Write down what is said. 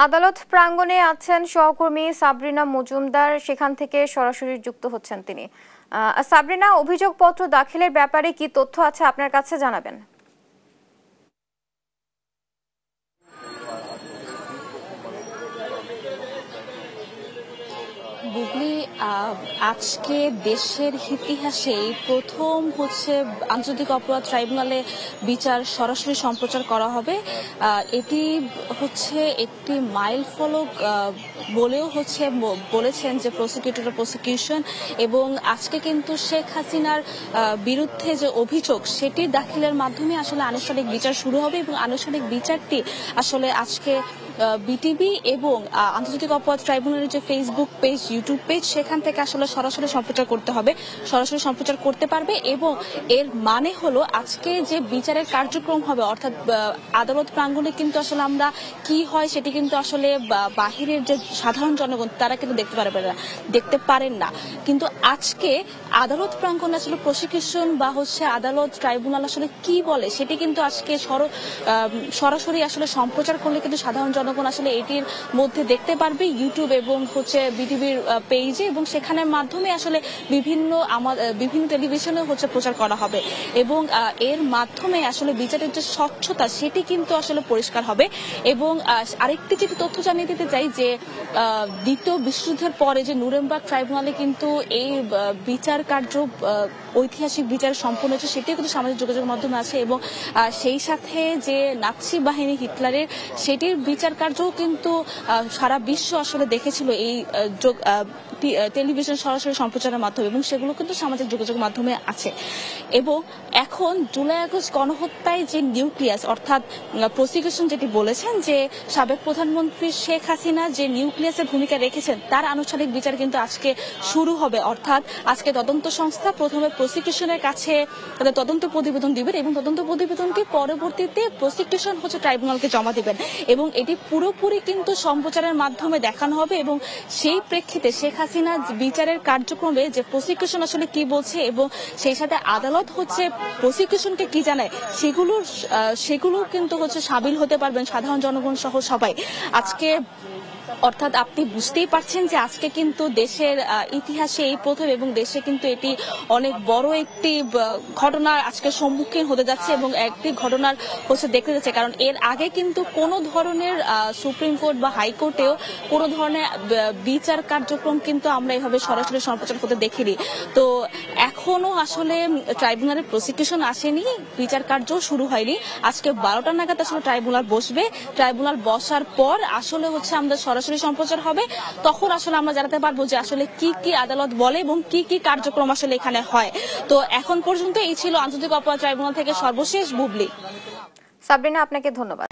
আদালত প্রাঙ্গণে আছেন সহকর্মী সাবরিনা মজুমদার, সেখান থেকে সরাসরি যুক্ত হচ্ছেন তিনি। সাবরিনা, অভিযোগপত্র দাখিলের ব্যাপারে কি তথ্য আছে আপনার কাছে জানাবেন। বুবলি, আজকে দেশের ইতিহাসে প্রথম আন্তর্জাতিক অপরাধ ট্রাইব্যুনালে বিচার সরাসরি সম্প্রচার করা হবে। এটি একটি মাইল ফলক বলেও বলেছেন যে প্রসিকিউশন, এবং আজকে কিন্তু শেখ হাসিনার বিরুদ্ধে যে অভিযোগ সেটি দাখিলের মাধ্যমে আসলে আনুষ্ঠানিক বিচার শুরু হবে, এবং আনুষ্ঠানিক বিচারটি আসলে আজকে বিটিভি এবং আন্তর্জাতিক অপরাধ ট্রাইব্যুনালের যে ফেসবুক পেজ, ইউটিউব পেজ, সেখান থেকে আসলে সরাসরি সম্প্রচার করতে হবে, সরাসরি সম্প্রচার করতে পারবে। এবং এর মানে হলো আজকে যে বিচারের কার্যক্রম হবে, অর্থাৎ আদালত প্রাঙ্গণে কিন্তু আসলে আমরা কি হয় সেটি কিন্তু আসলে বাহিরের যে সাধারণ জনগণ তারা কিন্তু দেখতে পারেন না। কিন্তু আজকে আদালত প্রাঙ্গণে আসলে প্রসিকিউশন বা আদালত ট্রাইব্যুনাল আসলে কি বলে সেটি কিন্তু আজকে সরাসরি আসলে সম্প্রচার করলে কিন্তু সাধারণ জনগণ আসলে এটির মধ্যে দেখতে পারবে ইউটিউব এবং বিটিভির পেজে, এবং সেখানের মাধ্যমে আসলে বিভিন্ন টেলিভিশনে প্রচার করা হবে, এবং এর মাধ্যমে আসলে বিচারের যে স্বচ্ছতা সেটি কিন্তু আসলে পরিষ্কার হবে। এবং আরেকটি যেটি তথ্য জানিয়ে দিতে চাই যে দ্বিতীয় বিশ্বযুদ্ধের পরে যে নুরেমবার্গ ট্রাইব্যুনালে কিন্তু এই বিচার কার্য ঐতিহাসিক বিচার সম্পন্ন হয়েছে, সেটিও কিন্তু সামাজিক যোগাযোগ মাধ্যমে আছে, এবং সেই সাথে যে নাৎসি বাহিনী হিটলারের সেটির বিচার কার্যও কিন্তু সারা বিশ্ব আসলে দেখেছিল এই টেলিভিশন সরাসরি সম্প্রচারের মাধ্যমে, এবং সেগুলো কিন্তু সামাজিক যোগাযোগ মাধ্যমে আছে। এবং এখন জুলাই আগস্ট গণহত্যায় যে নিউক্লিয়াস, অর্থাৎ প্রসিকিউশন যেটি বলেছেন যে সাবেক প্রধানমন্ত্রী শেখ হাসিনা যে নিউক্লিয়াসের ভূমিকা রেখেছেন তার আনুষ্ঠানিক বিচার কিন্তু আজকে শুরু হবে। অর্থাৎ আজকে তদন্ত সংস্থা প্রথমে প্রসিকিউশনের কাছে তাদের তদন্ত প্রতিবেদন দিবেন, এবং তদন্ত প্রতিবেদনটি পরবর্তীতে প্রসিকিউশন ট্রাইব্যুনালকে জমা দিবেন, এবং এটি পুরোপুরি কিন্তু সম্প্রচারের মাধ্যমে দেখানো হবে। এবং সেই প্রেক্ষিতে শেখ হাসিনা বিচারের কার্যক্রমে যে প্রসিকিউশন আসলে কি বলছে এবং সেই সাথে আদালত প্রসিকিউশনকে কি জানায় সেগুলো কিন্তু সাবিল হতে পারবেন সাধারণ জনগণ সহ সবাই আজকে। অর্থাৎ আপনি বুঝতেই পারছেন যে আজকে কিন্তু দেশের ইতিহাসে এই প্রথম, এবং দেশে কিন্তু এটি অনেক বড় একটি ঘটনার আজকে সম্মুখীন হতে যাচ্ছে, এবং একটি ঘটনার দেখতে যাচ্ছে। কারণ এর আগে কিন্তু কোনো ধরনের সুপ্রিম কোর্ট বা হাইকোর্টেও কোনো ধরনের বিচার কার্যক্রম কিন্তু আমরা এভাবে সরাসরি সম্প্রচার করতে দেখিনি। তো এখনো আসলে ট্রাইব্যুনালের প্রসিকিউশন আসেনি, বিচার কার্য শুরু হয়নি। আজকে 12টা নাগাদ আসলে ট্রাইব্যুনাল বসবে। ট্রাইব্যুনাল বসার পর আসলে আমরা সরাসরি সম্প্রচার হবে, তখন আসলে আমরা জানাতে পারবো যে আসলে কি কি আদালত বলে এবং কি কি কার্যক্রম আসলে এখানে হয়। তো এখন পর্যন্ত এই ছিল আন্তর্জাতিক অপরাধ ট্রাইব্যুনাল থেকে সর্বশেষ। বুবলি, সাবরিনা, আপনাকে ধন্যবাদ।